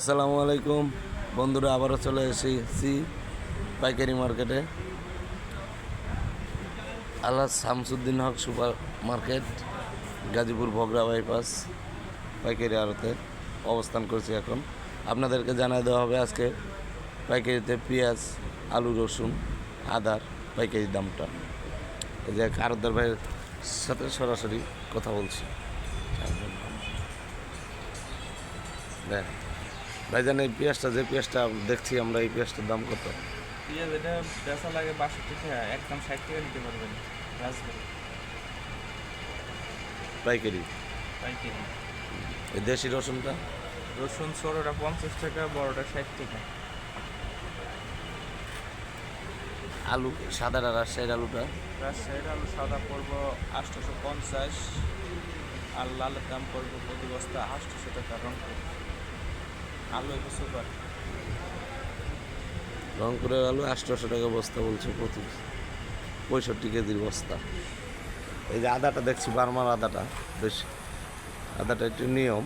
আসসালামু আলাইকুম বন্ধুরা, আবারও চলে এসেছি পাইকারি মার্কেটে। আল্লাহ শামসুদ্দিন হক সুপার মার্কেট, গাজীপুর ভগড়া বাইপাস পাইকারি আড়তে অবস্থান করছি। এখন আপনাদেরকে জানাই দেওয়া হবে আজকে পাইকারিতে পেঁয়াজ, আলু, রসুন, আদার পাইকারি দামটা। এই যে আড়তদার ভাইয়ের সাথে সরাসরি কথা বলছি। দেখ ভাইজান, এই পেঁয়াজটা যে পেঁয়াজটা দেখছি আমরা, এই পেঁয়াজটার দাম কত? পেঁয়াজ এটা বেচা লাগে 62 টাকা, একদম 60 টাকা নিতে পারবেন। রাজবাড়ি পাইকারি। পাইকারি। এই দেশি রসুনটা? রসুন ছোটোটা 50 টাকা, বড়টা 60 টাকা। আলু সাদাটা, রাজশাহীর আলুটা? রাজশাহীর আলু সাদা পড়বো 850, আর লালের দাম পড়বো প্রতি বস্তা 800 টাকা। রংপুর আলু একটু সুপার। রংপুরের আলু 800 টাকা বস্তা বলছে, প্রতি 65 কেজির বস্তা। এই যে আদাটা দেখছি, বার্মার আদাটা বেশ, আদাটা একটু নিয়ম।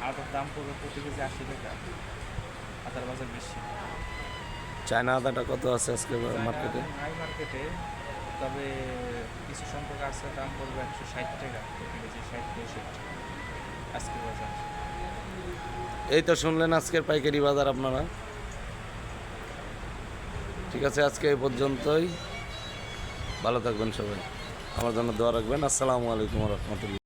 আদার দাম পড়বে প্রতি কেজি 80 টাকা। আদার বাজার বেশি। চায়না আদাটা কত আছে আজকে মার্কেটে? হাই মার্কেটে, তবে কিছু সংখ্যক আছে, দাম পড়বে 160 টাকা প্রতি কেজি, 60-65 আজকের বাজার। এই তো শুনলেন আজকের পাইকারি বাজার আপনারা। ঠিক আছে, আজকে এই পর্যন্তই। ভালো থাকবেন সবাই, আমার জন্য দোয়া রাখবেন। আসসালামু আলাইকুম ওয়া রাহমাতুল্লাহ।